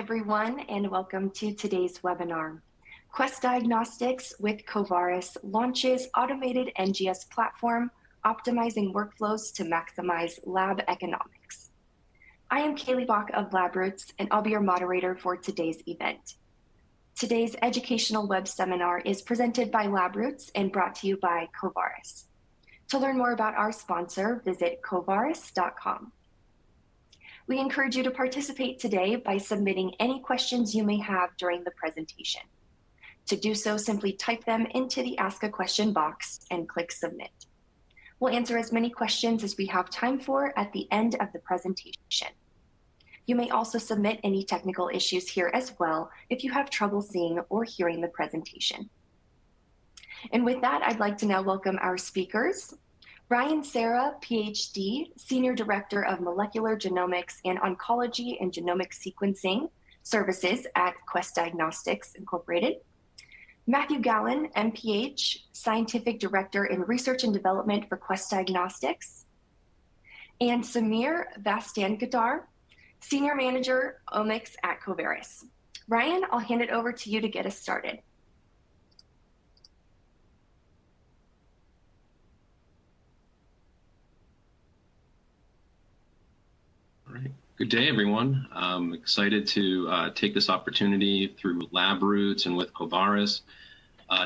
everyone, and welcome to today's webinar. Quest Diagnostics with Covaris launches automated NGS platform, optimizing workflows to maximize lab economics. I am Kaylee Bach of Labroots, and I'll be your moderator for today's event. Today's educational web seminar is presented by Labroots and brought to you by Covaris. To learn more about our sponsor, visit covaris.com. We encourage you to participate today by submitting any questions you may have during the presentation. To do so, simply type them into the Ask a Question box and click Submit. We'll answer as many questions as we have time for at the end of the presentation. You may also submit any technical issues here as well if you have trouble seeing or hearing the presentation. And with that, I'd like to now welcome our speakers. Ryan Serra, Ph.D., Senior Director of Molecular Genomics and Oncology and Genomic Sequencing Services at Quest Diagnostics, Incorporated. Matthew Gallen, MPH, Scientific Director in Research and Development for Quest Diagnostics. And Samir Vasantgadkar, Senior Manager, Omics at Covaris. Ryan, I'll hand it over to you to get us started. Good day, everyone. I'm excited to take this opportunity through Labroots and with Covaris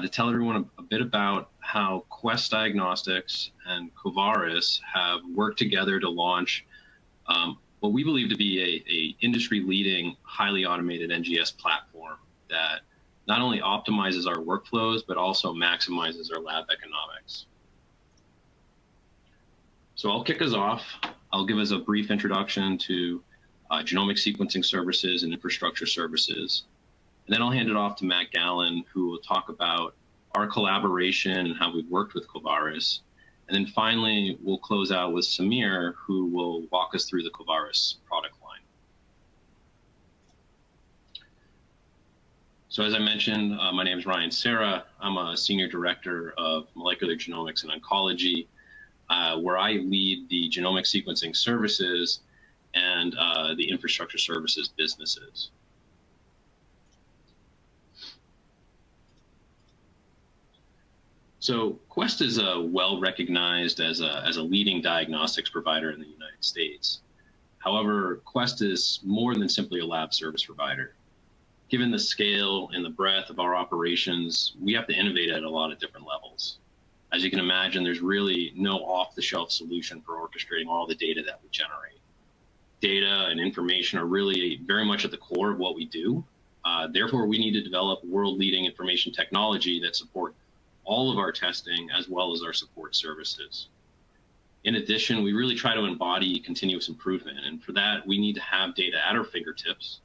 to tell everyone a bit about how Quest Diagnostics and Covaris have worked together to launch what we believe to be a industry-leading, highly automated NGS platform that not only optimizes our workflows, but also maximizes our lab economics. So I'll kick us off. I'll give us a brief introduction to genomic sequencing services and infrastructure services. And then I'll hand it off to Matt Gallen, who will talk about our collaboration and how we've worked with Covaris. And then finally, we'll close out with Samir, who will walk us through the Covaris product line. So as I mentioned, my name is Ryan Serra. I'm a Senior Director of Molecular Genomics and Oncology, where I lead the genomic sequencing services and the infrastructure services businesses. So Quest is well recognized as a leading diagnostics provider in the United States. However, Quest is more than simply a lab service provider. Given the scale and the breadth of our operations, we have to innovate at a lot of different levels. As you can imagine, there's really no off-the-shelf solution for orchestrating all the data that we generate. Data and information are really very much at the core of what we do. Therefore, we need to develop world-leading information technology that support all of our testing as well as our support services. In addition, we really try to embody continuous improvement. And for that, we need to have data at our fingertips.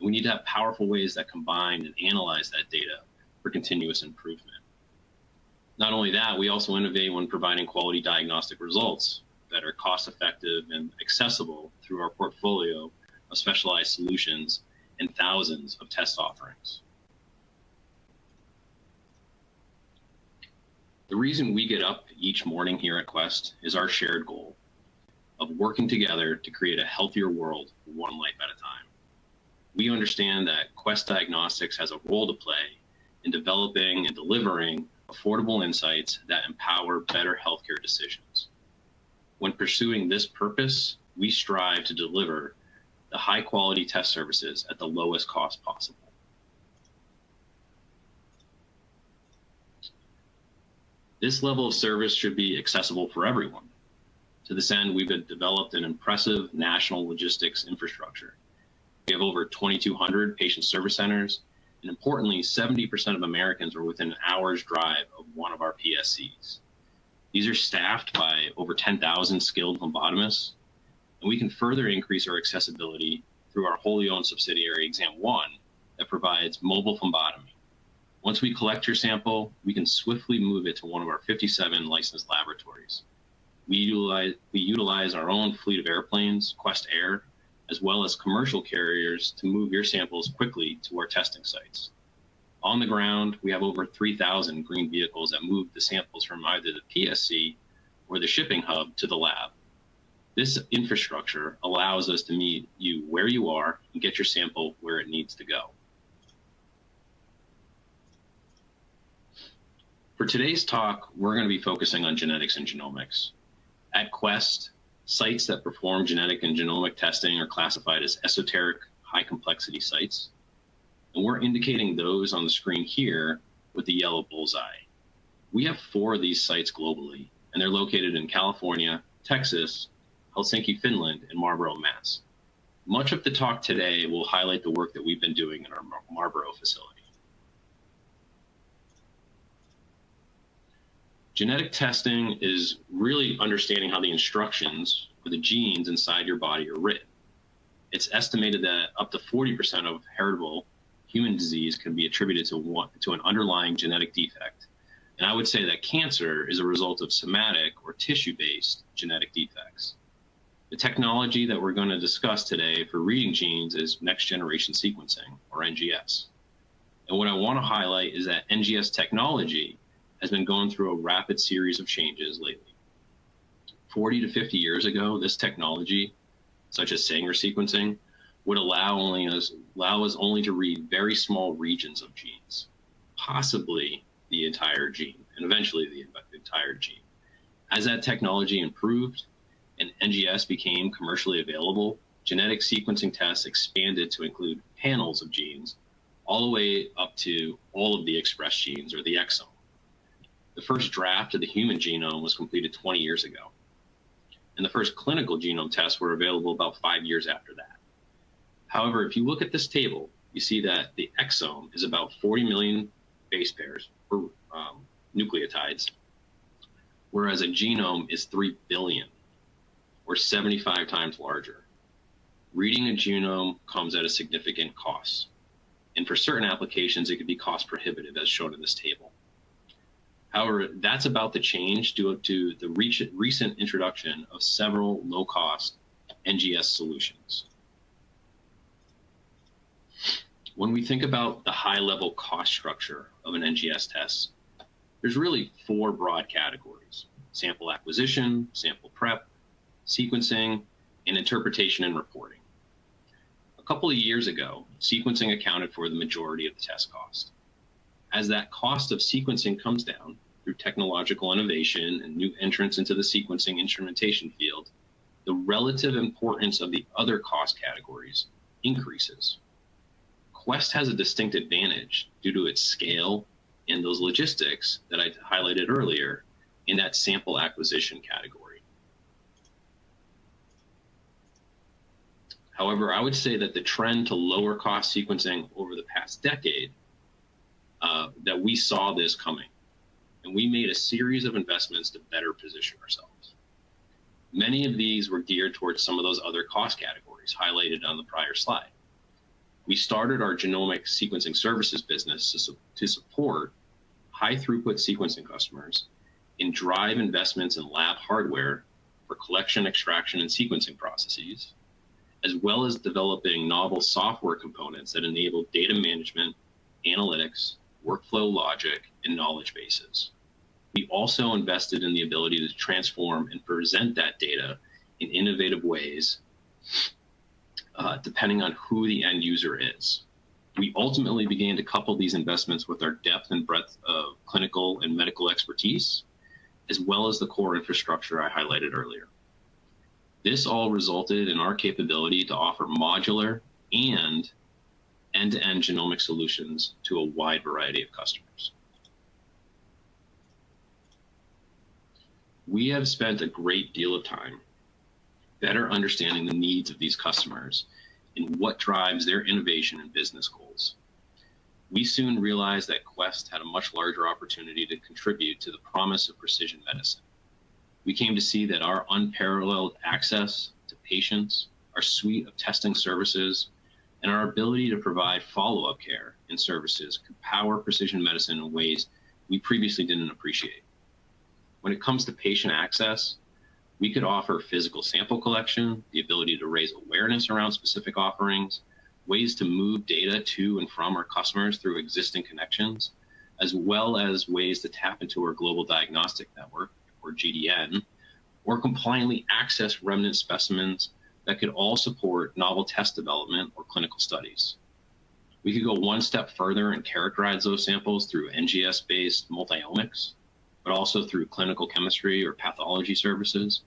We need to have powerful ways that combine and analyze that data for continuous improvement. Not only that, we also innovate when providing quality diagnostic results that are cost-effective and accessible through our portfolio of specialized solutions and thousands of test offerings. The reason we get up each morning here at Quest is our shared goal of working together to create a healthier world one life at a time. We understand that Quest Diagnostics has a role to play in developing and delivering affordable insights that empower better healthcare decisions. When pursuing this purpose, we strive to deliver the high-quality test services at the lowest cost possible. This level of service should be accessible for everyone. To this end, we've developed an impressive national logistics infrastructure. We have over 2,200 patient service centers, and importantly, 70% of Americans are within an hour's drive of one of our PSCs. These are staffed by over 10,000 skilled phlebotomists, and we can further increase our accessibility through our wholly owned subsidiary, Exam1, that provides mobile phlebotomy. Once we collect your sample, we can swiftly move it to one of our 57 licensed laboratories. We utilize our own fleet of airplanes, Quest Air, as well as commercial carriers to move your samples quickly to our testing sites. On the ground, we have over 3,000 green vehicles that move the samples from either the PSC or the shipping hub to the lab. This infrastructure allows us to meet you where you are and get your sample where it needs to go. For today's talk, we're going to be focusing on genetics and genomics. At Quest, sites that perform genetic and genomic testing are classified as esoteric, high complexity sites. And we're indicating those on the screen here with the yellow bullseye. We have 4 of these sites globally, and they're located in California, Texas, Helsinki, Finland, and Marlborough, Mass. Much of the talk today will highlight the work that we've been doing in our Marlborough facility. Genetic testing is really understanding how the instructions for the genes inside your body are written. It's estimated that up to 40% of heritable human disease can be attributed to an underlying genetic defect. And I would say that cancer is a result of somatic or tissue-based genetic defects. The technology that we're going to discuss today for reading genes is next-generation sequencing, or NGS. And what I want to highlight is that NGS technology has been going through a rapid series of changes lately. 40 to 50 years ago, this technology, such as Sanger sequencing, would allow us only to read very small regions of genes, possibly the entire gene, and eventually the entire gene. As that technology improved and NGS became commercially available, genetic sequencing tests expanded to include panels of genes, all the way up to all of the expressed genes, or the exome. The first draft of the human genome was completed 20 years ago, and the first clinical genome tests were available about 5 years after that. However, if you look at this table, you see that the exome is about 40 million base pairs, or nucleotides, whereas a genome is 3 billion, or 75 times larger. Reading a genome comes at a significant cost, and for certain applications, it could be cost prohibitive, as shown in this table. However, that's about to change due to the recent introduction of several low-cost NGS solutions. When we think about the high-level cost structure of an NGS test, there's really 4 broad categories: sample acquisition, sample prep, sequencing, and interpretation and reporting. A couple of years ago, sequencing accounted for the majority of the test cost. As that cost of sequencing comes down through technological innovation and new entrants into the sequencing instrumentation field, the relative importance of the other cost categories increases. Quest has a distinct advantage due to its scale and those logistics that I highlighted earlier in that sample acquisition category. However, I would say that the trend to lower cost sequencing over the past decade, that we saw this coming, and we made a series of investments to better position ourselves. Many of these were geared towards some of those other cost categories highlighted on the prior slide. We started our genomic sequencing services business to support high throughput sequencing customers and drive investments in lab hardware for collection, extraction, and sequencing processes, as well as developing novel software components that enable data management, analytics, workflow logic, and knowledge bases. We also invested in the ability to transform and present that data in innovative ways, depending on who the end user is. We ultimately began to couple these investments with our depth and breadth of clinical and medical expertise, as well as the core infrastructure I highlighted earlier. This all resulted in our capability to offer modular and end-to-end genomic solutions to a wide variety of customers. We have spent a great deal of time better understanding the needs of these customers and what drives their innovation and business goals. We soon realized that Quest had a much larger opportunity to contribute to the promise of precision medicine. We came to see that our unparalleled access to patients, our suite of testing services, and our ability to provide follow-up care and services could power precision medicine in ways we previously didn't appreciate. When it comes to patient access, we could offer physical sample collection, the ability to raise awareness around specific offerings, ways to move data to and from our customers through existing connections, as well as ways to tap into our global diagnostic network, or GDN, or compliantly access remnant specimens that could all support novel test development or clinical studies. We could go one step further and characterize those samples through NGS-based multiomics, but also through clinical chemistry or pathology services.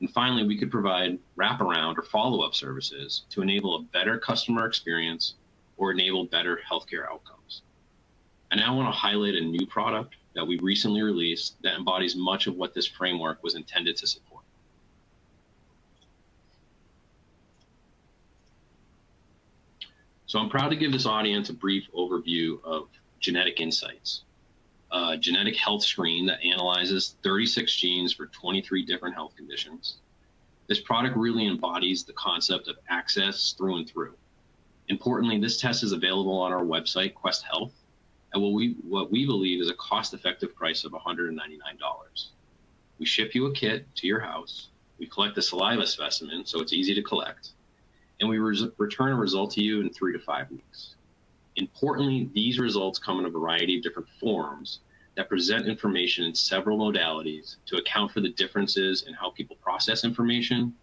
And finally, we could provide wraparound or follow-up services to enable a better customer experience or enable better healthcare outcomes. I now want to highlight a new product that we recently released that embodies much of what this framework was intended to support. So I'm proud to give this audience a brief overview of Genetic Insights, a genetic health screen that analyzes 36 genes for 23 different health conditions. This product really embodies the concept of access through and through. Importantly, this test is available on our website, Quest Health, at what we believe is a cost-effective price of $199. We ship you a kit to your house, we collect the saliva specimen so it's easy to collect, and we return a result to you in 3 to 5 weeks. Importantly, these results come in a variety of different forms that present information in several modalities to account for the differences in how people process information,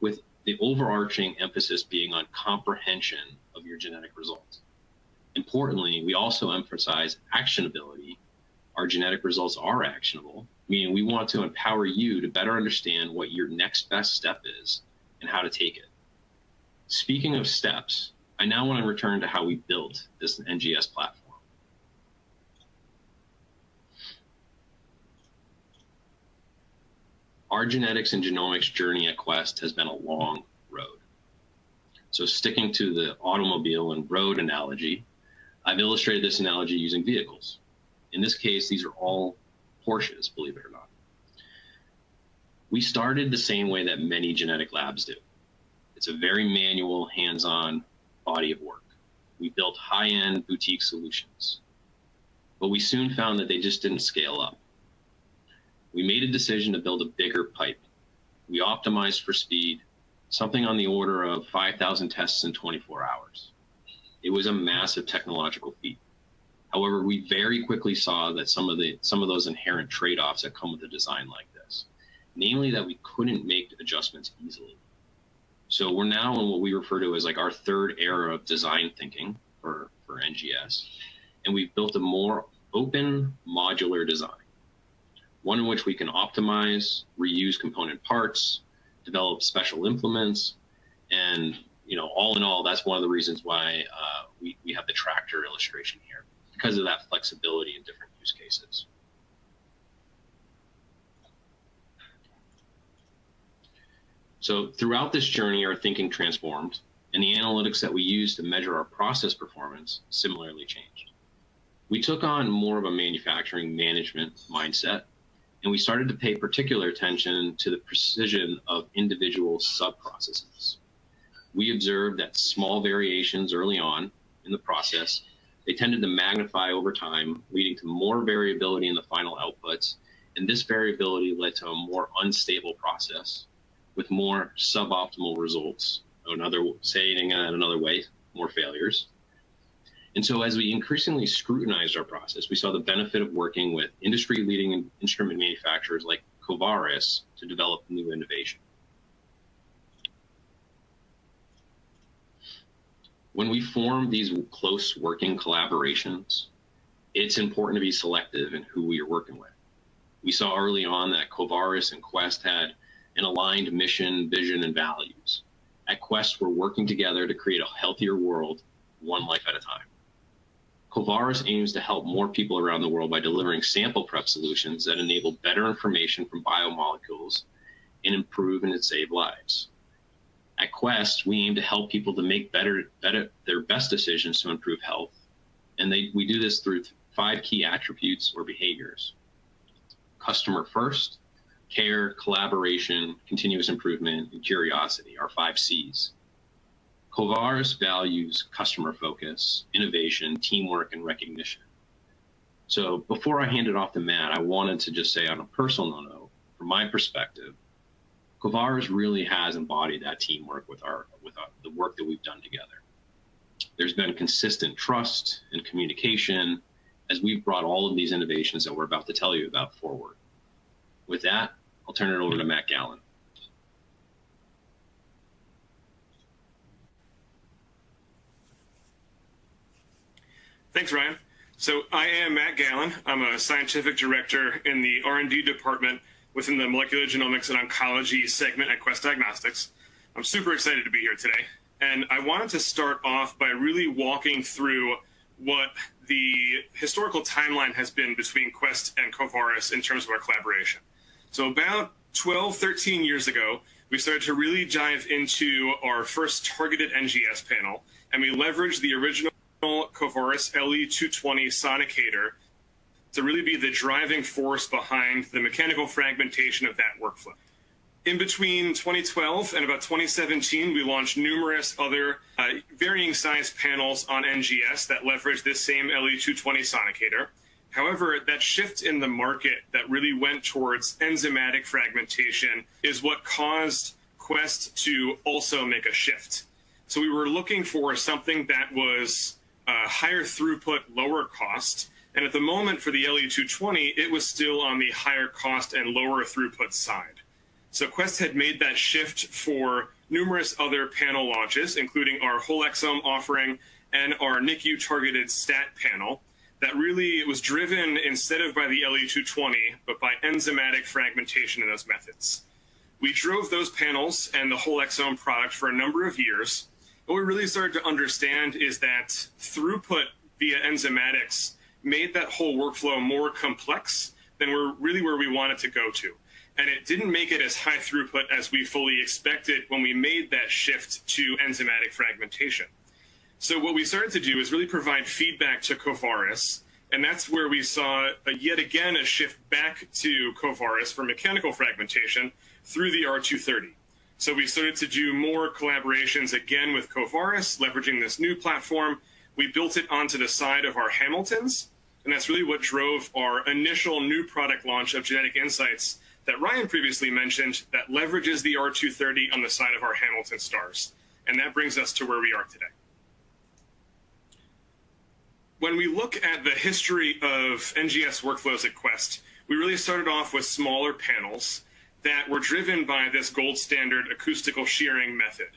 with the overarching emphasis being on comprehension of your genetic results. Importantly, we also emphasize actionability. Our genetic results are actionable, meaning we want to empower you to better understand what your next best step is and how to take it. Speaking of steps, I now want to return to how we built this NGS platform. Our genetics and genomics journey at Quest has been a long road. So sticking to the automobile and road analogy, I've illustrated this analogy using vehicles. In this case, these are all Porsches, believe it or not. We started the same way that many genetic labs do. It's a very manual, hands-on body of work. We built high-end boutique solutions, but we soon found that they just didn't scale up. We made a decision to build a bigger pipe. We optimized for speed, something on the order of 5,000 tests in 24 hours. It was a massive technological feat. However, we very quickly saw that some of those inherent trade-offs that come with a design like this, namely that we couldn't make adjustments easily. So we're now in what we refer to as like our third era of design thinking for NGS. And we've built a more open modular design, one in which we can optimize, reuse component parts, develop special implements. And all in all, that's one of the reasons why we have the tractor illustration here, because of that flexibility in different use cases. So throughout this journey, our thinking transformed, and the analytics that we use to measure our process performance similarly changed. We took on more of a manufacturing management mindset, and we started to pay particular attention to the precision of individual sub-processes. We observed that small variations early on in the process, they tended to magnify over time, leading to more variability in the final outputs, and this variability led to a more unstable process with more suboptimal results, saying it another way, more failures. And so as we increasingly scrutinized our process, we saw the benefit of working with industry-leading instrument manufacturers like Covaris to develop new innovation. When we form these close working collaborations, it's important to be selective in who we are working with. We saw early on that Covaris and Quest had an aligned mission, vision, and values. At Quest, we're working together to create a healthier world, one life at a time. Covaris aims to help more people around the world by delivering sample prep solutions that enable better information from biomolecules and improve and save lives. At Quest, we aim to help people to make their best decisions to improve health. And we do this through 5 key attributes or behaviors: customer first, care, collaboration, continuous improvement, and curiosity, our 5 C's. Covaris values customer focus, innovation, teamwork, and recognition. So before I hand it off to Matt, I wanted to just say on a personal note, from my perspective, Covaris really has embodied that teamwork with the work that we've done together. There's been consistent trust and communication as we've brought all of these innovations that we're about to tell you about forward. With that, I'll turn it over to Matt Gallen. Thanks, Ryan. So I am Matt Gallen. I'm a scientific director in the R&D department within the molecular genomics and oncology segment at Quest Diagnostics. I'm super excited to be here today. And I wanted to start off by really walking through what the historical timeline has been between Quest and Covaris in terms of our collaboration. So about 12, 13 years ago, we started to really dive into our first targeted NGS panel, and we leveraged the original Covaris LE220 sonicator to really be the driving force behind the mechanical fragmentation of that workflow. In between 2012 and about 2017, we launched numerous other varying size panels on NGS that leverage this same LE220 sonicator. However, that shift in the market that really went towards enzymatic fragmentation is what caused Quest to also make a shift. So we were looking for something that was higher throughput, lower cost. And at the moment for the LE220, it was still on the higher cost and lower throughput side. So Quest had made that shift for numerous other panel launches, including our whole exome offering and our NICU targeted STAT panel, that really was driven instead of by the LE220, but by enzymatic fragmentation in those methods. We drove those panels and the whole exome product for a number of years. What we really started to understand is that throughput via enzymatics made that whole workflow more complex than where we wanted to go to. And it didn't make it as high throughput as we fully expected when we made that shift to enzymatic fragmentation. So what we started to do is really provide feedback to Covaris, and that's where we saw yet again a shift back to Covaris for mechanical fragmentation through the R230. So we started to do more collaborations again with Covaris, leveraging this new platform. We built it onto the side of our Hamiltons, and that's really what drove our initial new product launch of Genetic Insights that Ryan previously mentioned, that leverages the R230 on the side of our Hamilton stars. And that brings us to where we are today. When we look at the history of NGS workflows at Quest, we really started off with smaller panels that were driven by this gold standard acoustical shearing method.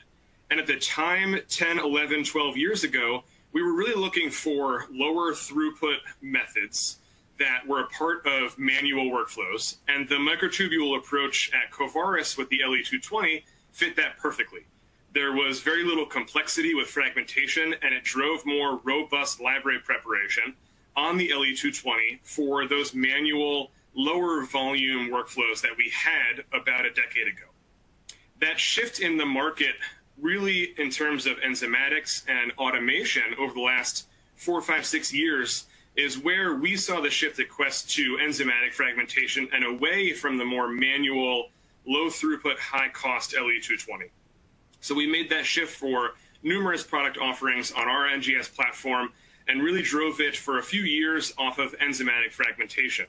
And at the time, 10, 11, 12 years ago, we were really looking for lower throughput methods that were a part of manual workflows. And the microtubule approach at Covaris with the LE220 fit that perfectly. There was very little complexity with fragmentation, and it drove more robust library preparation on the LE220 for those manual, lower volume workflows that we had about a decade ago. That shift in the market really in terms of enzymatics and automation over the last 4, 5, 6 years is where we saw the shift at Quest to enzymatic fragmentation and away from the more manual, low throughput, high cost LE220. So we made that shift for numerous product offerings on our NGS platform and really drove it for a few years off of enzymatic fragmentation.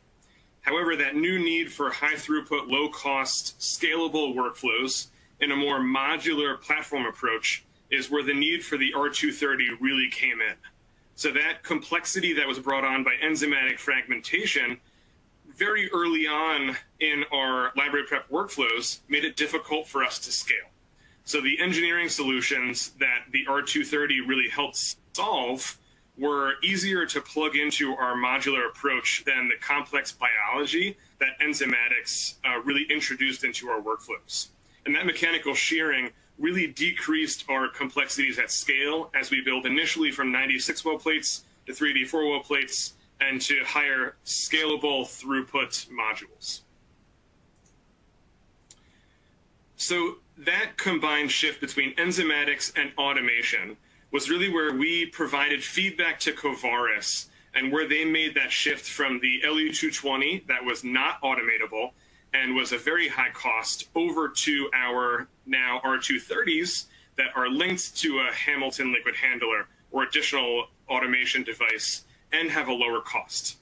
However, that new need for high throughput, low cost, scalable workflows in a more modular platform approach is where the need for the R230 really came in. So that complexity that was brought on by enzymatic fragmentation very early on in our library prep workflows made it difficult for us to scale. So the engineering solutions that the R230 really helped solve were easier to plug into our modular approach than the complex biology that enzymatics really introduced into our workflows. And that mechanical shearing really decreased our complexities at scale as we built initially from 96-well plates to 384-well plates and to higher scalable throughput modules. So that combined shift between enzymatics and automation was really where we provided feedback to Covaris and where they made that shift from the LE220 that was not automatable and was a very high cost over to our now R230s that are linked to a Hamilton liquid handler or additional automation device and have a lower cost.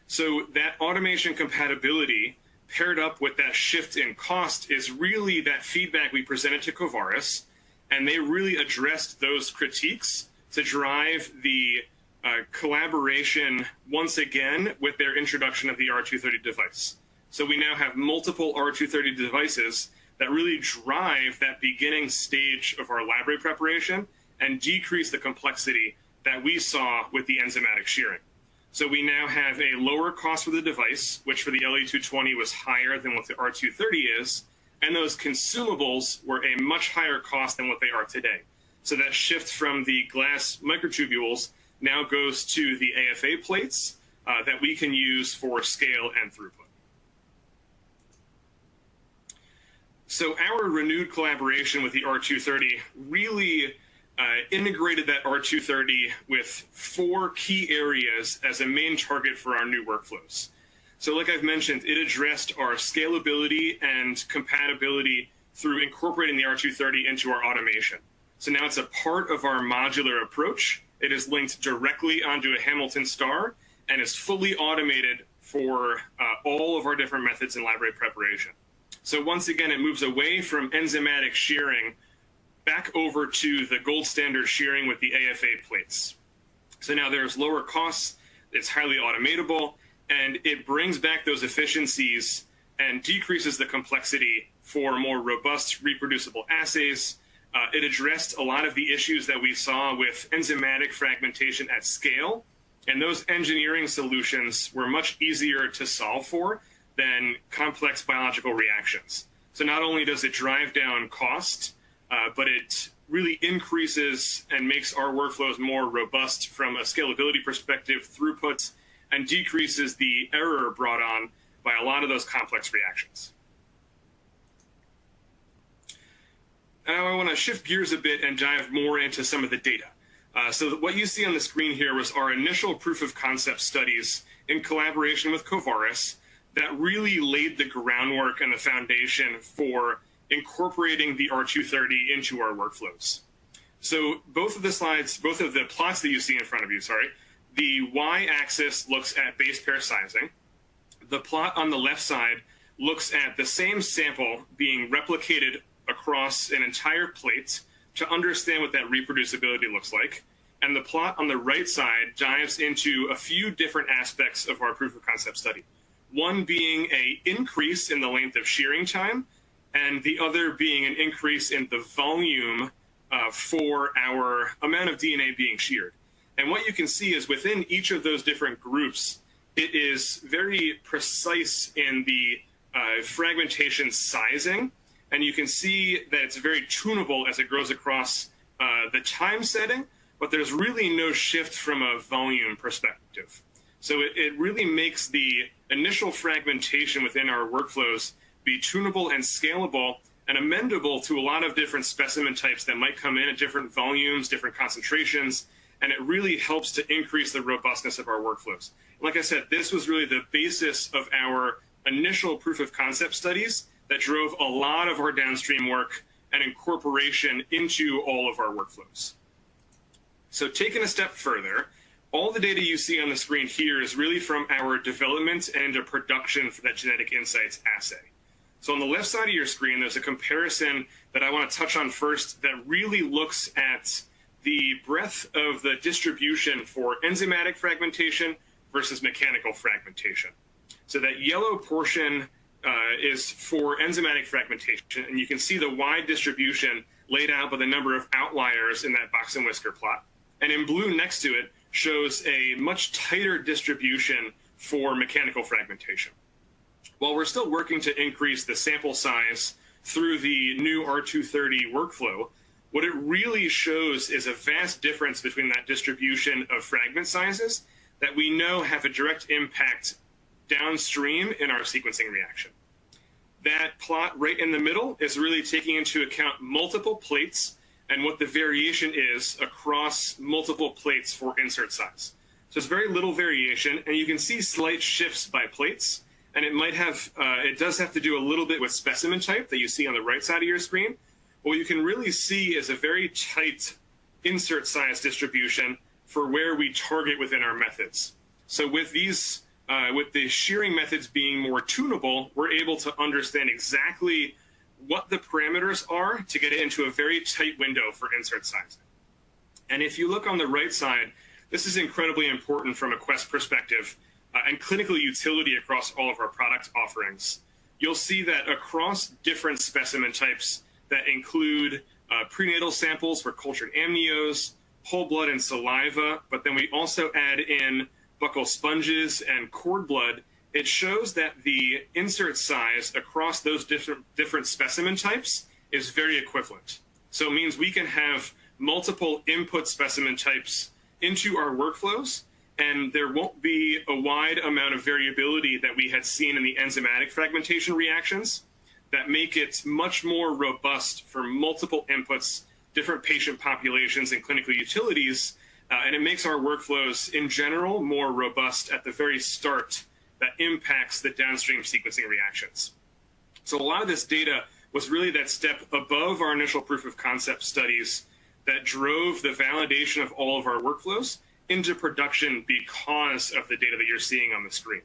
So that automation compatibility paired up with that shift in cost is really that feedback we presented to Covaris, and they really addressed those critiques to drive the collaboration once again with their introduction of the R230 device. So we now have multiple R230 devices that really drive that beginning stage of our library preparation and decrease the complexity that we saw with the enzymatic shearing. So we now have a lower cost for the device, which for the LE220 was higher than what the R230 is, and those consumables were a much higher cost than what they are today. So that shift from the glass microtubules now goes to the AFA plates that we can use for scale and throughput. So our renewed collaboration with the R230 really integrated that R230 with 4 key areas as a main target for our new workflows. So like I've mentioned, it addressed our scalability and compatibility through incorporating the R230 into our automation. So now it's a part of our modular approach. It is linked directly onto a Hamilton star and is fully automated for all of our different methods in library preparation. So once again, it moves away from enzymatic shearing back over to the gold standard shearing with the AFA plates. So now there's lower costs, it's highly automatable, and it brings back those efficiencies and decreases the complexity for more robust reproducible assays. It addressed a lot of the issues that we saw with enzymatic fragmentation at scale, and those engineering solutions were much easier to solve for than complex biological reactions. So not only does it drive down cost, but it really increases and makes our workflows more robust from a scalability perspective, throughput, and decreases the error brought on by a lot of those complex reactions. Now I want to shift gears a bit and dive more into some of the data. So what you see on the screen here was our initial proof of concept studies in collaboration with Covaris that really laid the groundwork and the foundation for incorporating the R230 into our workflows. So both of the plots that you see in front of you, the y-axis looks at base pair sizing. The plot on the left side looks at the same sample being replicated across an entire plate to understand what that reproducibility looks like. And the plot on the right side dives into a few different aspects of our proof of concept study. One being an increase in the length of shearing time, and the other being an increase in the volume for our amount of DNA being sheared. And what you can see is within each of those different groups, it is very precise in the fragmentation sizing. And you can see that it's very tunable as it grows across the time setting, but there's really no shift from a volume perspective. So it really makes the initial fragmentation within our workflows be tunable and scalable and amendable to a lot of different specimen types that might come in at different volumes, different concentrations, and it really helps to increase the robustness of our workflows. Like I said, this was really the basis of our initial proof of concept studies that drove a lot of our downstream work and incorporation into all of our workflows. So taking a step further, all the data you see on the screen here is really from our development and into production for that genetic insights assay. So on the left side of your screen, there's a comparison that I want to touch on first that really looks at the breadth of the distribution for enzymatic fragmentation versus mechanical fragmentation. So that yellow portion is for enzymatic fragmentation, and you can see the wide distribution laid out by the number of outliers in that box and whisker plot. And in blue next to it shows a much tighter distribution for mechanical fragmentation. While we're still working to increase the sample size through the new R230 workflow, what it really shows is a vast difference between that distribution of fragment sizes that we know have a direct impact downstream in our sequencing reaction. That plot right in the middle is really taking into account multiple plates and what the variation is across multiple plates for insert size. So it's very little variation, and you can see slight shifts by plates, and it does have to do a little bit with specimen type that you see on the right side of your screen. What you can really see is a very tight insert size distribution for where we target within our methods. So with these, with the shearing methods being more tunable, we're able to understand exactly what the parameters are to get it into a very tight window for insert sizing. And if you look on the right side, this is incredibly important from a Quest perspective. and clinical utility across all of our product offerings, you'll see that across different specimen types that include prenatal samples for cultured amnios, whole blood and saliva, but then we also add in buccal sponges and cord blood, it shows that the insert size across those different specimen types is very equivalent. So it means we can have multiple input specimen types into our workflows, and there won't be a wide amount of variability that we had seen in the enzymatic fragmentation reactions that make it much more robust for multiple inputs, different patient populations and clinical utilities, and it makes our workflows in general more robust at the very start that impacts the downstream sequencing reactions. So a lot of this data was really that step above our initial proof of concept studies that drove the validation of all of our workflows into production because of the data that you're seeing on the screen.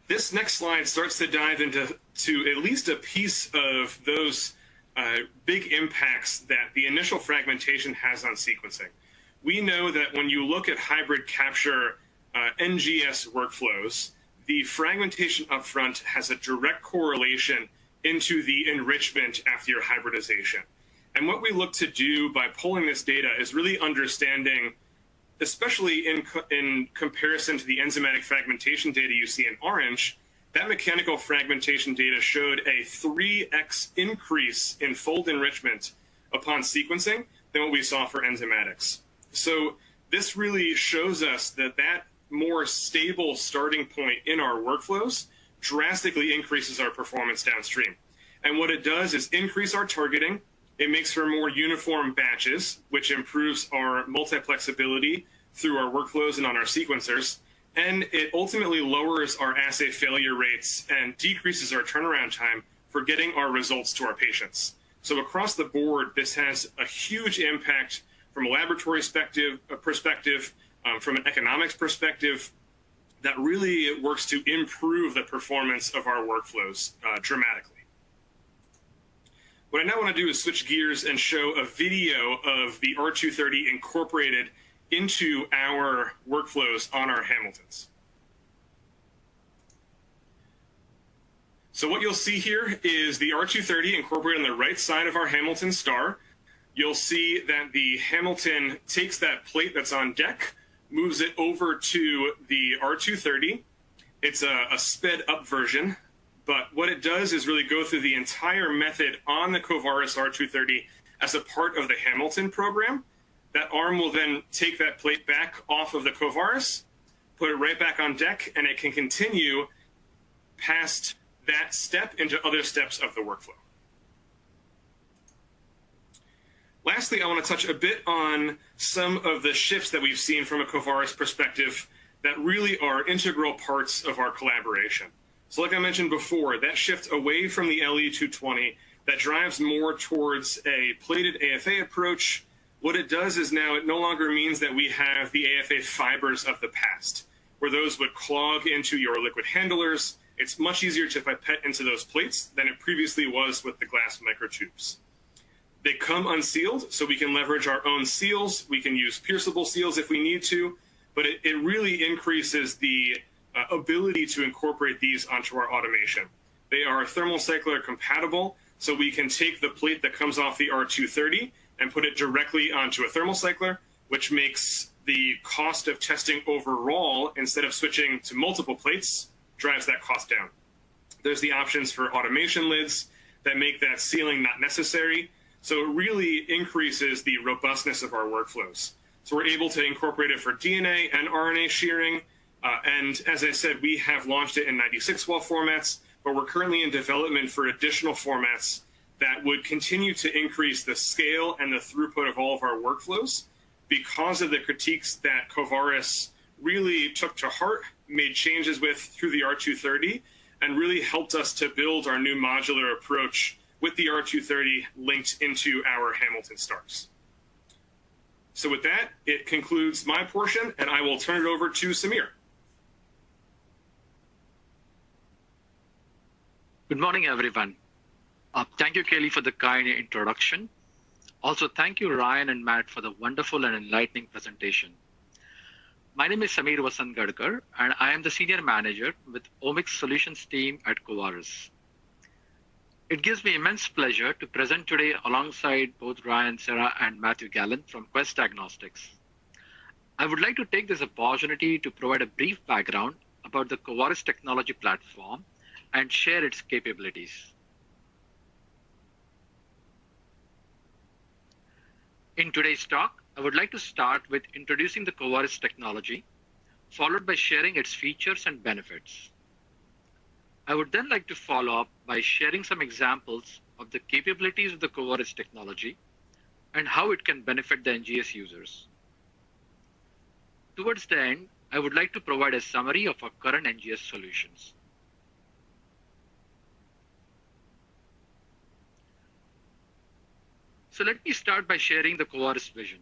This next slide starts to dive into at least a piece of those big impacts that the initial fragmentation has on sequencing. We know that when you look at hybrid capture NGS workflows, the fragmentation upfront has a direct correlation into the enrichment after your hybridization. And what we look to do by pulling this data is really understanding, especially in comparison to the enzymatic fragmentation data you see in orange, that mechanical fragmentation data showed a 3x increase in fold enrichment upon sequencing than what we saw for enzymatics. So this really shows us that that more stable starting point in our workflows drastically increases our performance downstream. And what it does is increase our targeting. It makes for more uniform batches, which improves our multiplexability through our workflows and on our sequencers. And it ultimately lowers our assay failure rates and decreases our turnaround time for getting our results to our patients. So across the board, this has a huge impact from a laboratory perspective, from an economics perspective, that really works to improve the performance of our workflows dramatically. What I now want to do is switch gears and show a video of the R230 incorporated into our workflows on our Hamiltons. So what you'll see here is the R230 incorporated on the right side of our Hamilton star. You'll see that the Hamilton takes that plate that's on deck, moves it over to the R230. It's a sped up version, but what it does is really go through the entire method on the Covaris R230 as a part of the Hamilton program. That arm will then take that plate back off of the Covaris, put it right back on deck, and it can continue past that step into other steps of the workflow. Lastly, I want to touch a bit on some of the shifts that we've seen from a Covaris perspective that really are integral parts of our collaboration. So like I mentioned before, that shift away from the LE220 that drives more towards a plated AFA approach, what it does is now it no longer means that we have the AFA fibers of the past, where those would clog into your liquid handlers. It's much easier to pipette into those plates than it previously was with the glass microtubes. They come unsealed, so we can leverage our own seals. We can use pierceable seals if we need to, but it really increases the ability to incorporate these onto our automation. They are thermal cycler compatible, so we can take the plate that comes off the R230 and put it directly onto a thermal cycler, which makes the cost of testing overall, instead of switching to multiple plates, drives that cost down. There's the options for automation lids that make that sealing not necessary. So it really increases the robustness of our workflows. So we're able to incorporate it for DNA and RNA shearing. And as I said, we have launched it in 96-well formats, but we're currently in development for additional formats that would continue to increase the scale and the throughput of all of our workflows because of the critiques that Covaris really took to heart, made changes with through the R230, and really helped us to build our new modular approach with the R230 linked into our Hamilton stars. So with that, it concludes my portion, and I will turn it over to Samir. Good morning, everyone. Thank you, Kelly, for the kind introduction. Also, thank you, Ryan and Matt, for the wonderful and enlightening presentation. My name is Vasantgadkar, and I am the Senior Manager with Omics Solutions team at Covaris. It gives me immense pleasure to present today alongside both Ryan, Serra, and Matthew Gallen from Quest Diagnostics. I would like to take this opportunity to provide a brief background about the Covaris technology platform and share its capabilities. In today's talk, I would like to start with introducing the Covaris technology, followed by sharing its features and benefits. I would then like to follow up by sharing some examples of the capabilities of the Covaris technology and how it can benefit the NGS users. Towards the end, I would like to provide a summary of our current NGS solutions. So let me start by sharing the Covaris vision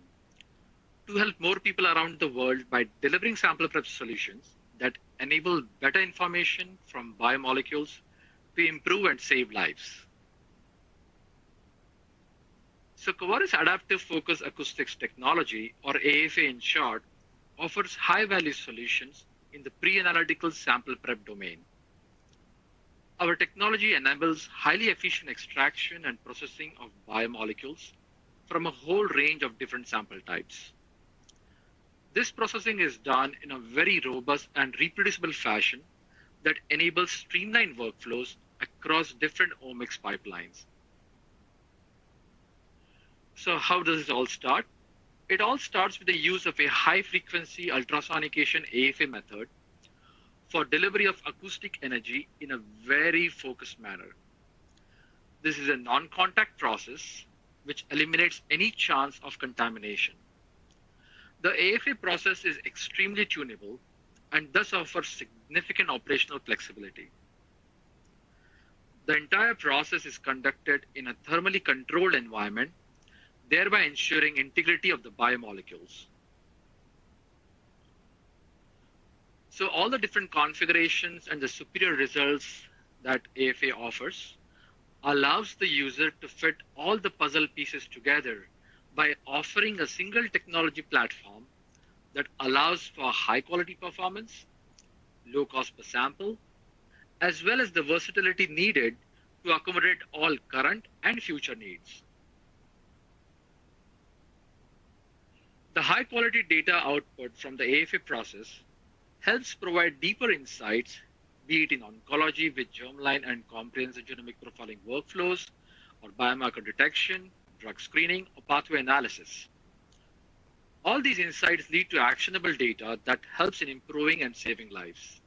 to help more people around the world by delivering sample prep solutions that enable better information from biomolecules to improve and save lives. So Covaris Adaptive Focus Acoustics technology, or AFA in short, offers high-value solutions in the pre-analytical sample prep domain. Our technology enables highly efficient extraction and processing of biomolecules from a whole range of different sample types. This processing is done in a very robust and reproducible fashion that enables streamlined workflows across different omics pipelines. So how does it all start? It all starts with the use of a high-frequency ultrasonication AFA method for delivery of acoustic energy in a very focused manner. This is a non-contact process which eliminates any chance of contamination. The AFA process is extremely tunable and thus offers significant operational flexibility. The entire process is conducted in a thermally controlled environment, thereby ensuring integrity of the biomolecules. So all the different configurations and the superior results that AFA offers allows the user to fit all the puzzle pieces together by offering a single technology platform that allows for high quality performance, low cost per sample, as well as the versatility needed to accommodate all current and future needs. The high quality data output from the AFA process helps provide deeper insights, be it in oncology with germline and comprehensive genomic profiling workflows, or biomarker detection, drug screening, or pathway analysis. All these insights lead to actionable data that helps in improving and saving lives.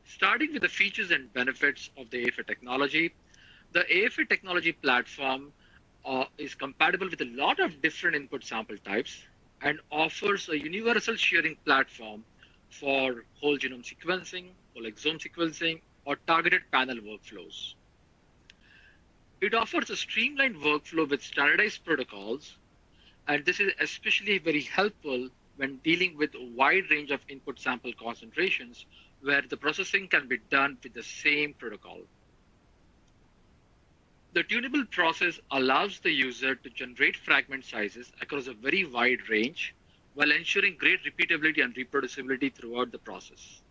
Starting with the features and benefits of the AFA technology, the AFA technology platform is compatible with a lot of different input sample types and offers a universal sharing platform for whole genome sequencing, whole exome sequencing, or targeted panel workflows. It offers a streamlined workflow with standardized protocols, and this is especially very helpful when dealing with a wide range of input sample concentrations where the processing can be done with the same protocol. The tunable process allows the user to generate fragment sizes across a very wide range while ensuring great repeatability and reproducibility throughout the process.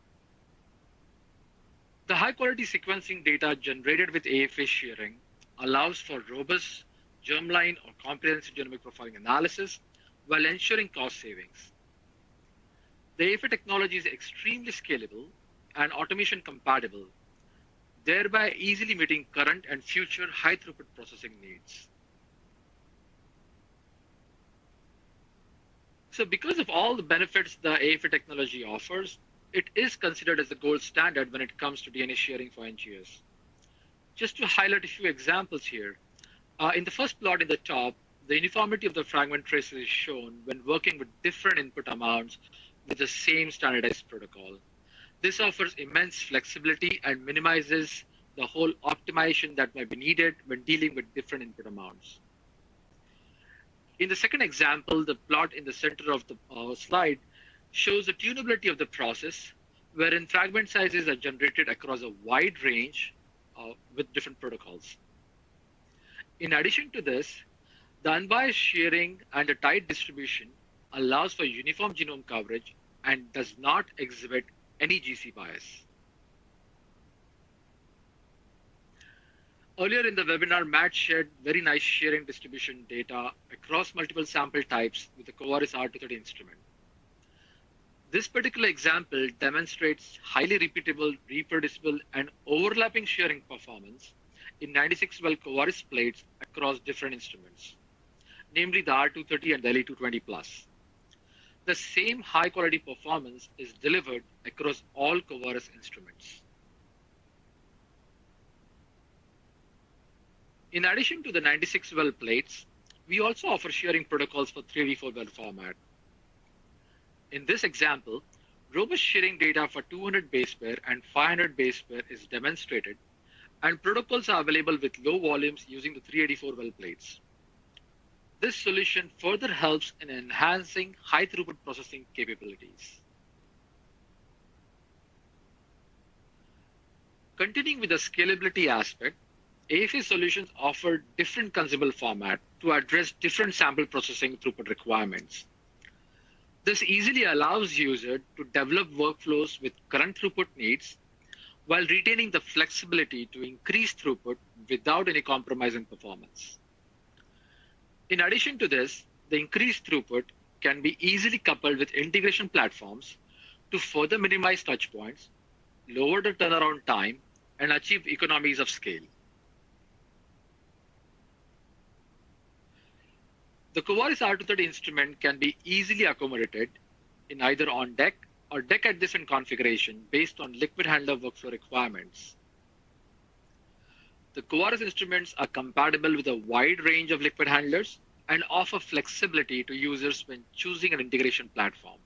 The high-quality sequencing data generated with AFA sharing allows for robust germline or comprehensive genomic profiling analysis while ensuring cost savings. The AFA technology is extremely scalable and automation compatible, thereby easily meeting current and future high-throughput processing needs. So because of all the benefits the AFA technology offers, it is considered as the gold standard when it comes to DNA sharing for NGS. Just to highlight a few examples here, in the first plot in the top, the uniformity of the fragment traces is shown when working with different input amounts with the same standardized protocol. This offers immense flexibility and minimizes the whole optimization that might be needed when dealing with different input amounts. In the second example, the plot in the center of the slide shows the tunability of the process, wherein fragment sizes are generated across a wide range with different protocols. In addition to this, The unbiased sharing and a tight distribution allows for uniform genome coverage and does not exhibit any GC bias. Earlier in the webinar, Matt shared very nice sharing distribution data across multiple sample types with the Covaris R230 instrument. This particular example demonstrates highly repeatable, reproducible, and overlapping sharing performance in 96-well Covaris plates across different instruments, namely the R230 and the LE220+. The same high-quality performance is delivered across all Covaris instruments. In addition to the 96-well plates, we also offer sharing protocols for 384-well format. In this example, robust sharing data for 200 base pair and 500 base pair is demonstrated, and protocols are available with low volumes using the 384-well plates. This solution further helps in enhancing high-throughput processing capabilities. Continuing with the scalability aspect, AFA solutions offer different consumable formats to address different sample processing throughput requirements. This easily allows users to develop workflows with current throughput needs while retaining the flexibility to increase throughput without any compromise in performance. In addition to this, the increased throughput can be easily coupled with integration platforms to further minimize touch points, lower the turnaround time, and achieve economies of scale. The Covaris R230 instrument can be easily accommodated in either on-deck or deck-adjacent configuration based on liquid handler workflow requirements. The Covaris instruments are compatible with a wide range of liquid handlers and offer flexibility to users when choosing an integration platform.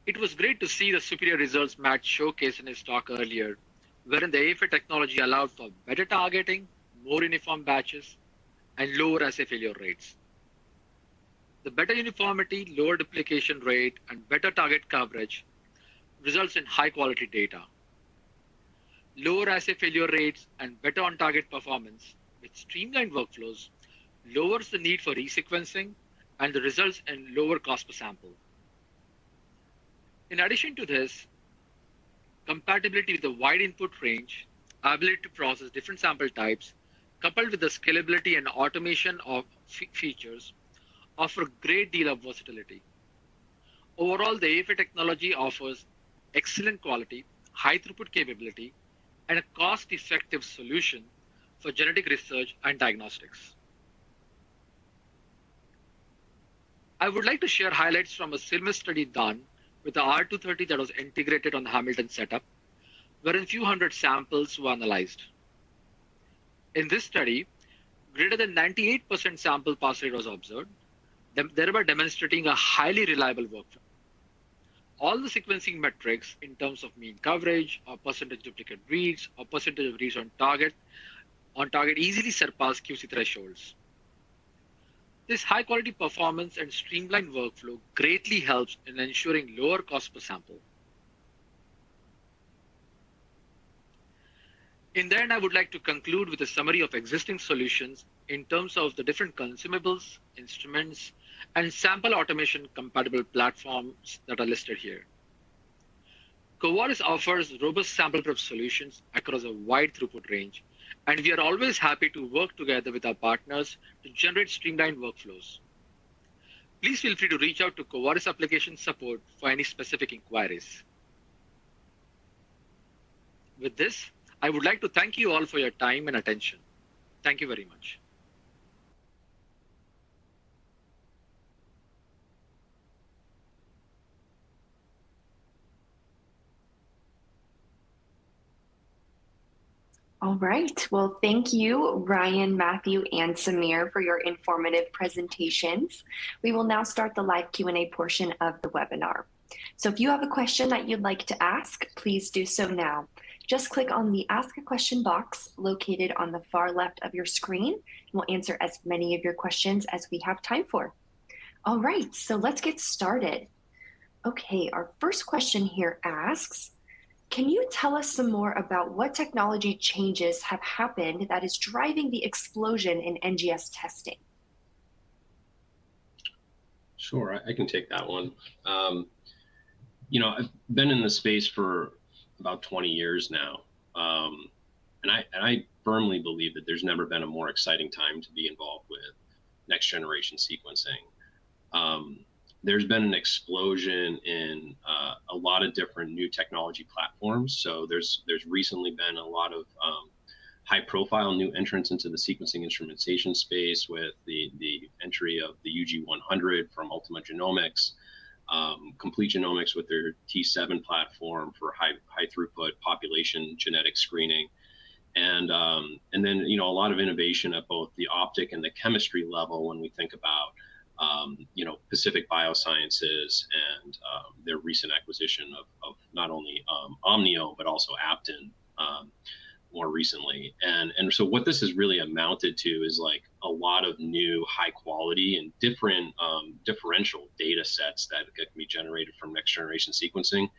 It was great to see the superior results Matt showcased in his talk earlier, wherein the AFA technology allowed for better targeting, more uniform batches, and lower assay failure rates. The better uniformity, lower duplication rate, and better target coverage results in high-quality data. Lower assay failure rates and better on-target performance with streamlined workflows lowers the need for resequencing and results in lower cost per sample. In addition to this, compatibility with a wide input range, ability to process different sample types, coupled with the scalability and automation of features, offer a great deal of versatility. Overall, the AFA technology offers excellent quality, high throughput capability, and a cost-effective solution for genetic research and diagnostics. I would like to share highlights from a similar study done with the R230 that was integrated on the Hamilton setup, wherein few hundred samples were analyzed. In this study, greater than 98% sample pass rate was observed, thereby demonstrating a highly reliable workflow. All the sequencing metrics in terms of mean coverage, or percentage duplicate reads, or percentage of reads on target easily surpass QC thresholds. This high quality performance and streamlined workflow greatly helps in ensuring lower cost per sample. In the end, I would like to conclude with a summary of existing solutions in terms of the different consumables, instruments, and sample automation compatible platforms that are listed here. Covaris offers robust sample prep solutions across a wide throughput range, and we are always happy to work together with our partners to generate streamlined workflows. Please feel free to reach out to Covaris application support for any specific inquiries. With this, I would like to thank you all for your time and attention. Thank you very much. All right. Well, thank you, Ryan, Matthew, and Samir for your informative presentations. We will now start the live Q&A portion of the webinar. So if you have a question that you'd like to ask, please do so now. Just click on the Ask a Question box located on the far left of your screen, and we'll answer as many of your questions as we have time for. All right, so let's get started. Okay, our first question here asks, Can you tell us some more about what technology changes have happened that is driving the explosion in NGS testing? Sure, I can take that one. I've been in the space for about 20 years now. And I firmly believe that there's never been a more exciting time to be involved with next generation sequencing. There's been an explosion in a lot of different new technology platforms. So there's recently been a lot of high profile new entrants into the sequencing instrumentation space with the entry of the UG100 from Ultima Genomics, Complete Genomics with their T7 platform for high throughput population genetic screening. And then, a lot of innovation at both the optic and the chemistry level when we think about, Pacific Biosciences and their recent acquisition of not only Omnio, but also Apton more recently. And so what this has really amounted to is like a lot of new high quality and different differential data sets that can be generated from next generation sequencing.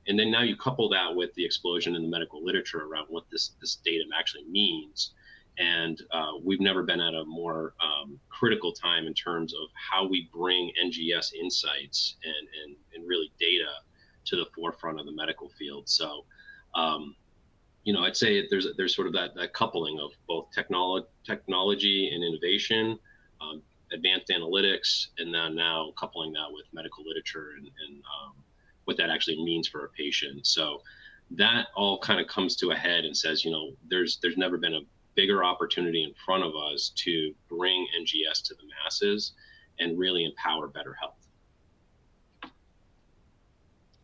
And then now you couple that with the explosion in the medical literature around what this data actually means. And we've never been at a more critical time in terms of how we bring NGS insights and really data to the forefront of the medical field. So, I'd say there's sort of that coupling of both technology and innovation, advanced analytics, and then now coupling that with medical literature and what that actually means for a patient. So that all kind of comes to a head and says, there's never been a bigger opportunity in front of us to bring NGS to the masses and really empower better health.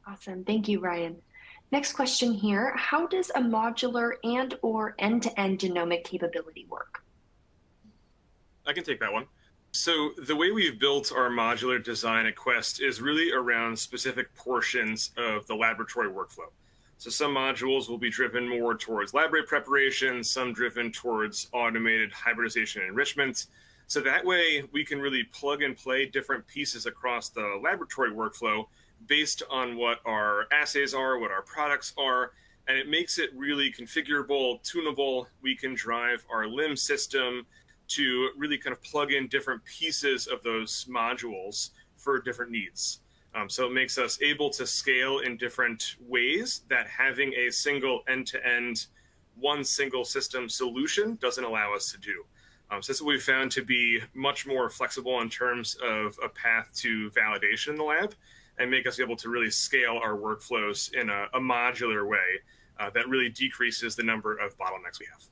Awesome. Thank you, Ryan. Next question here. How does a modular and or end-to-end genomic capability work? I can take that one. So the way we've built our modular design at Quest is really around specific portions of the laboratory workflow. So some modules will be driven more towards library preparation, some driven towards automated hybridization and enrichment. So that way we can really plug and play different pieces across the laboratory workflow based on what our assays are, what our products are, and it makes it really configurable, tunable. We can drive our LIMS system to really kind of plug in different pieces of those modules for different needs. So it makes us able to scale in different ways that having a single end-to-end, one single system solution doesn't allow us to do. So this is what we've found to be much more flexible in terms of a path to validation in the lab and make us able to really scale our workflows in a modular way that really decreases the number of bottlenecks we have.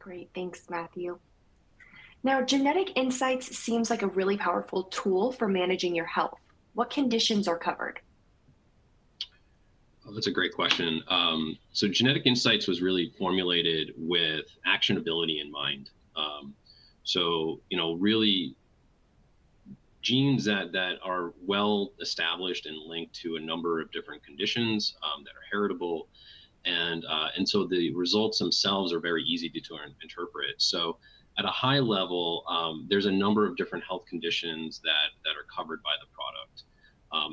Great, thanks, Matthew. Now, genetic insights seems like a really powerful tool for managing your health. What conditions are covered? Oh, that's a great question. So genetic insights was really formulated with actionability in mind. Really genes that are well established and linked to a number of different conditions that are heritable. And so the results themselves are very easy to interpret. So at a high level, there's a number of different health conditions that are covered by the product.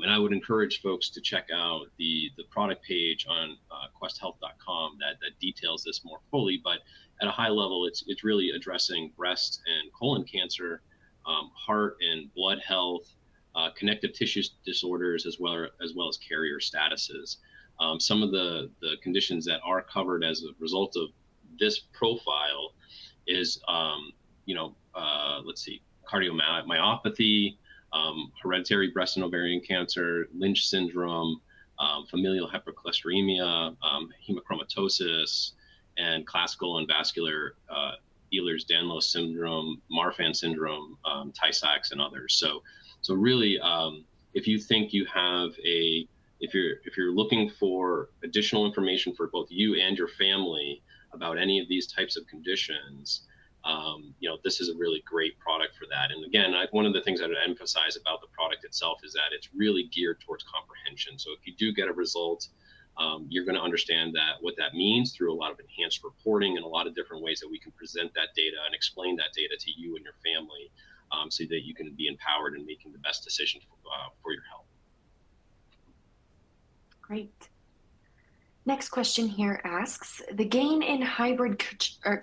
And I would encourage folks to check out the product page on questhealth.com that details this more fully. But at a high level, it's really addressing breast and colon cancer, heart and blood health, connective tissue disorders, as well as carrier statuses. Some of the conditions that are covered as a result of this profile is, cardiomyopathy, hereditary breast and ovarian cancer, Lynch syndrome, familial hypercholesterolemia, hemochromatosis, and classical and vascular Ehlers-Danlos syndrome, Marfan syndrome, Tay-Sachs, and others. So really, if you think you have if you're looking for additional information for both you and your family about any of these types of conditions, this is a really great product for that. And again, one of the things I would emphasize about the product itself is that it's really geared towards comprehension. So if you do get a result, you're going to understand what that means through a lot of enhanced reporting and a lot of different ways that we can present that data and explain that data to you and your family, so that you can be empowered in making the best decision for your health. Great. Next question here asks, the gain in hybrid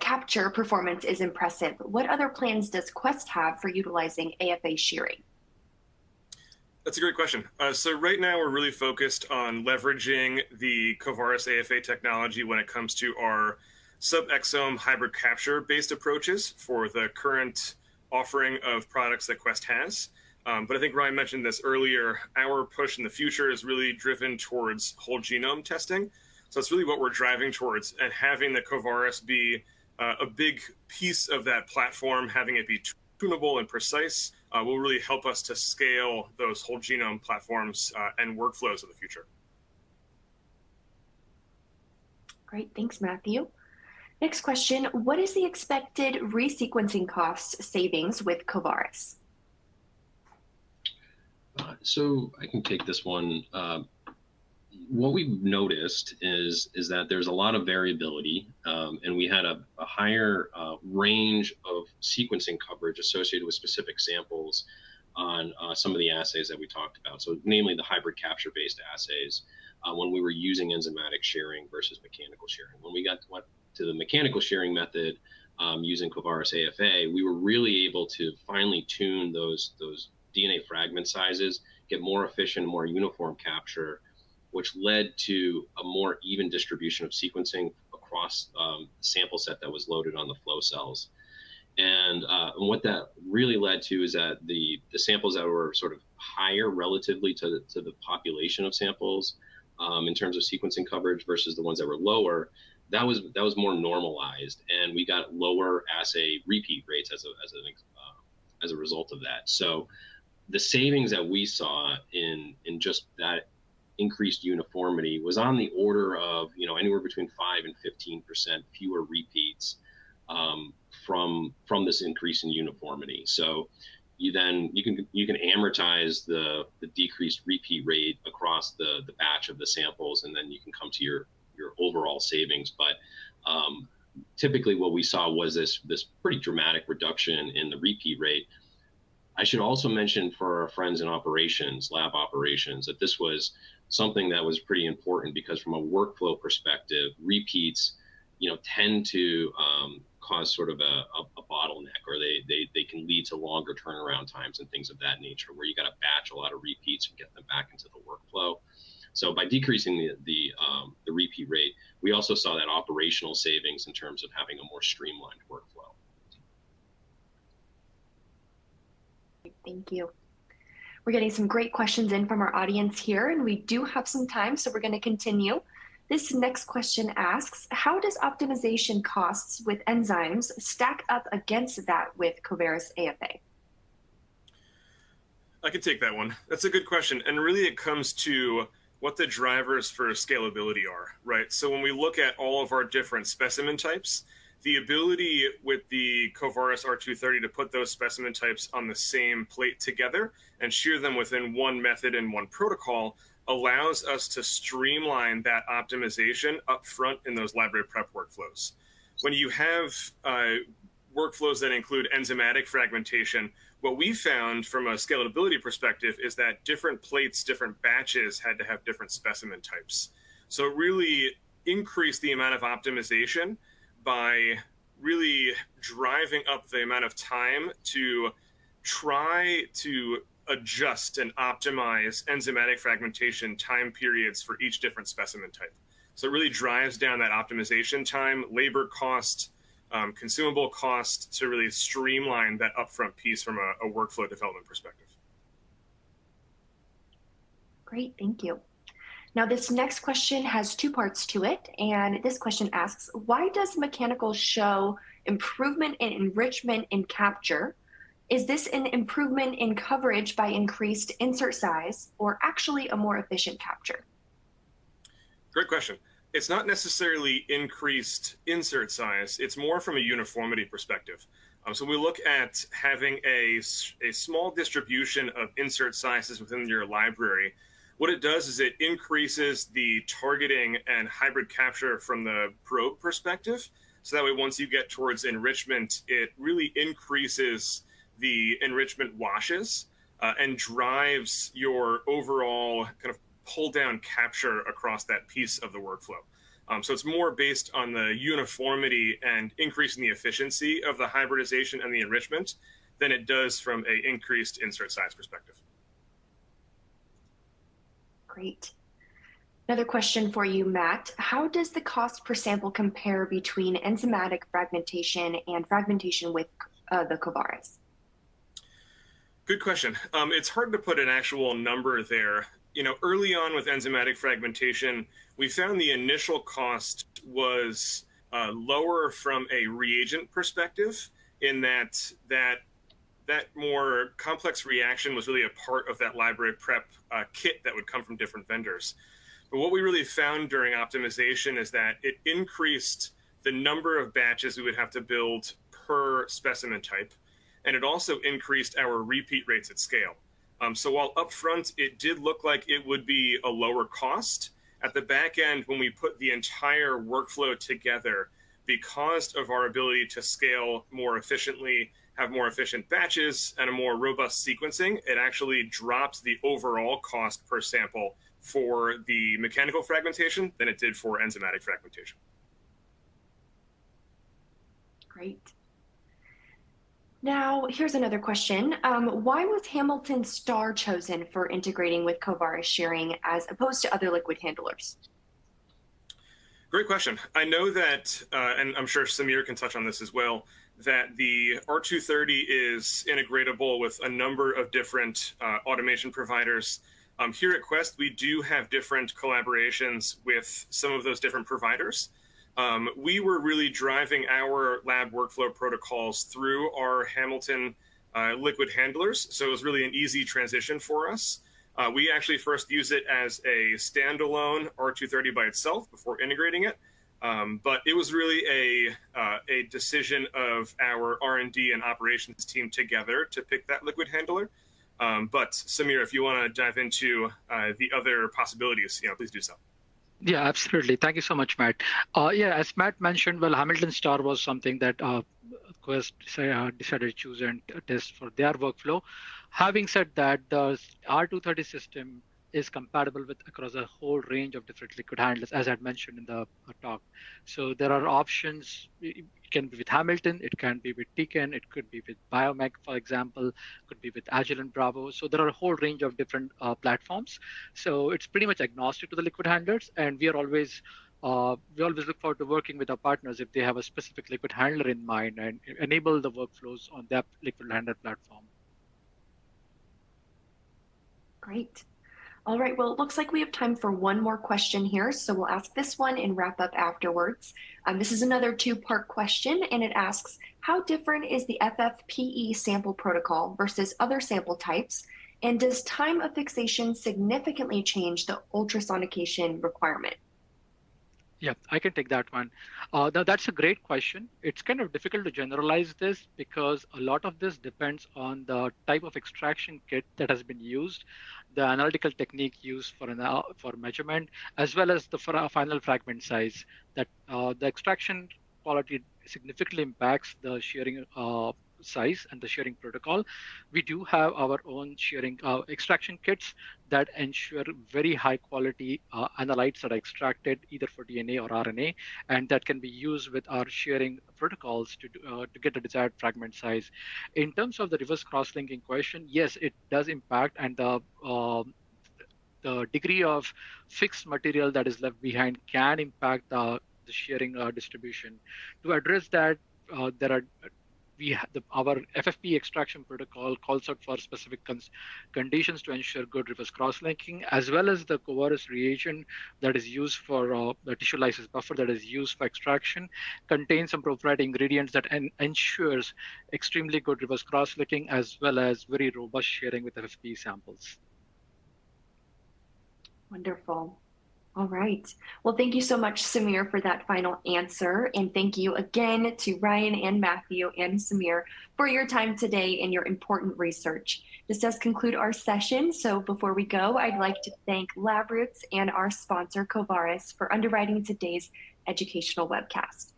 capture performance is impressive. What other plans does Quest have for utilizing AFA shearing? That's a great question. So right now we're really focused on leveraging the Covaris AFA technology when it comes to our sub-exome hybrid capture based approaches for the current offering of products that Quest has. But I think Ryan mentioned this earlier, our push in the future is really driven towards whole genome testing. So it's really what we're driving towards, and having the Covaris be a big piece of that platform, having it be tunable and precise, will really help us to scale those whole genome platforms and workflows of the future. Great, thanks, Matthew. Next question, what is the expected resequencing cost savings with Covaris? So I can take this one. What we've noticed is that there's a lot of variability, and we had a higher range of sequencing coverage associated with specific samples on some of the assays that we talked about. So namely the hybrid capture-based assays, when we were using enzymatic shearing versus mechanical shearing. When we went to the mechanical shearing method using Covaris AFA, we were really able to finely tune those DNA fragment sizes, get more efficient, more uniform capture, which led to a more even distribution of sequencing across the sample set that was loaded on the flow cells. And what that really led to is that the samples that were sort of higher relatively to the population of samples in terms of sequencing coverage versus the ones that were lower, that was more normalized, and we got lower assay repeat rates as a result of that. So the savings that we saw in just that increased uniformity was on the order of anywhere between 5 and 15% fewer repeats from this increase in uniformity. So you can amortize the decreased repeat rate across the batch of the samples, and then you can come to your overall savings. But typically what we saw was this pretty dramatic reduction in the repeat rate. I should also mention for our friends in operations, lab operations, that this was something that was pretty important, because from a workflow perspective, repeats, tend to cause sort of a bottleneck, or they can lead to longer turnaround times and things of that nature, where you got to batch a lot of repeats and get them back into the workflow. So by decreasing the repeat rate, we also saw that operational savings in terms of having a more streamlined workflow. Thank you. We're getting some great questions in from our audience here, and we do have some time, so we're going to continue. This next question asks, how does optimization costs with enzymes stack up against that with Covaris AFA? I can take that one. That's a good question. And really it comes to what the drivers for scalability are, right? So when we look at all of our different specimen types, the ability with the Covaris R230 to put those specimen types on the same plate together and shear them within one method and one protocol allows us to streamline that optimization up front in those library prep workflows. When you have workflows that include enzymatic fragmentation, what we found from a scalability perspective is that different plates, different batches had to have different specimen types. So it really increased the amount of optimization by really driving up the amount of time to try to adjust and optimize enzymatic fragmentation time periods for each different specimen type. So it really drives down that optimization time, labor cost, consumable cost, to really streamline that upfront piece from a workflow development perspective. Great, thank you. Now, this next question has two parts to it, and this question asks, why does mechanical show improvement in enrichment in capture? Is this an improvement in coverage by increased insert size, or actually a more efficient capture? Great question. It's not necessarily increased insert size. It's more from a uniformity perspective. So we look at having a small distribution of insert sizes within your library. What it does is it increases the targeting and hybrid capture from the probe perspective. So that way, once you get towards enrichment, it really increases the enrichment washes and drives your overall kind of pull down capture across that piece of the workflow. So it's more based on the uniformity and increasing the efficiency of the hybridization and the enrichment than it does from an increased insert size perspective. Great. Another question for you, Matt. How does the cost per sample compare between enzymatic fragmentation and fragmentation with the Covaris? Good question. It's hard to put an actual number there. Early on with enzymatic fragmentation, we found the initial cost was lower from a reagent perspective, in that more complex reaction was really a part of that library prep kit that would come from different vendors. But what we really found during optimization is that it increased the number of batches we would have to build per specimen type, and it also increased our repeat rates at scale. So while upfront it did look like it would be a lower cost, at the back end, when we put the entire workflow together, because of our ability to scale more efficiently, have more efficient batches, and a more robust sequencing, it actually drops the overall cost per sample for the mechanical fragmentation than it did for enzymatic fragmentation. Great. Now, here's another question. Why was Hamilton Star chosen for integrating with Covaris shearing as opposed to other liquid handlers? Great question. I know that, and I'm sure Samir can touch on this as well, that the R230 is integratable with a number of different automation providers. Here at Quest, we do have different collaborations with some of those different providers. We were really driving our lab workflow protocols through our Hamilton liquid handlers, so it was really an easy transition for us. We actually first used it as a standalone R230 by itself before integrating it, but it was really a decision of our R&D and operations team together to pick that liquid handler. But Samir, if you want to dive into the other possibilities, please do so. Yeah, absolutely. Thank you so much, Matt. Yeah, as Matt mentioned, well, Hamilton Star was something that Quest decided to choose and test for their workflow. Having said that, the R230 system is compatible with across a whole range of different liquid handlers, as I had mentioned in the talk. So there are options. It can be with Hamilton, it can be with Tecan, it could be with Biomech, for example, could be with Agilent Bravo. So there are a whole range of different platforms. So it's pretty much agnostic to the liquid handlers, and we always look forward to working with our partners if they have a specific liquid handler in mind and enable the workflows on that liquid handler platform. Great. All right, well, it looks like we have time for one more question here, so we'll ask this one and wrap up afterwards. This is another two-part question, and it asks, how different is the FFPE sample protocol versus other sample types, and does time of fixation significantly change the ultrasonication requirement? Yeah, I can take that one. Now, that's a great question. It's kind of difficult to generalize this because a lot of this depends on the type of extraction kit that has been used, the analytical technique used for measurement, as well as the final fragment size. That the extraction quality significantly impacts the shearing size and the shearing protocol. We do have our own shearing extraction kits that ensure very high quality analytes that are extracted either for DNA or RNA, and that can be used with our shearing protocols to get the desired fragment size. In terms of the reverse cross-linking question, yes, it does impact, and the degree of fixed material that is left behind can impact the shearing distribution. To address that, our FFP extraction protocol calls out for specific conditions to ensure good reverse cross-linking, as well as the Covaris reagent that is used for the tissue lysis buffer that is used for extraction contains some proprietary ingredients that ensures extremely good reverse cross-linking as well as very robust shearing with FFP samples. Wonderful. All right. Well, thank you so much, Samir, for that final answer. And thank you again to Ryan and Matthew and Samir for your time today and your important research. This does conclude our session. So before we go, I'd like to thank Labroots and our sponsor, Covaris, for underwriting today's educational webcast.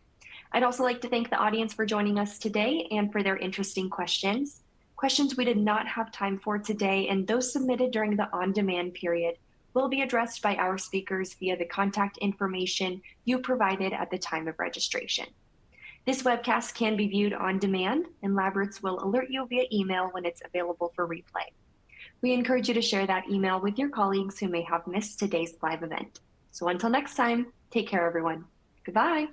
I'd also like to thank the audience for joining us today and for their interesting questions. Questions we did not have time for today and those submitted during the on-demand period will be addressed by our speakers via the contact information you provided at the time of registration. This webcast can be viewed on demand, and Labroots will alert you via email when it's available for replay. We encourage you to share that email with your colleagues who may have missed today's live event. So until next time, take care, everyone. Goodbye.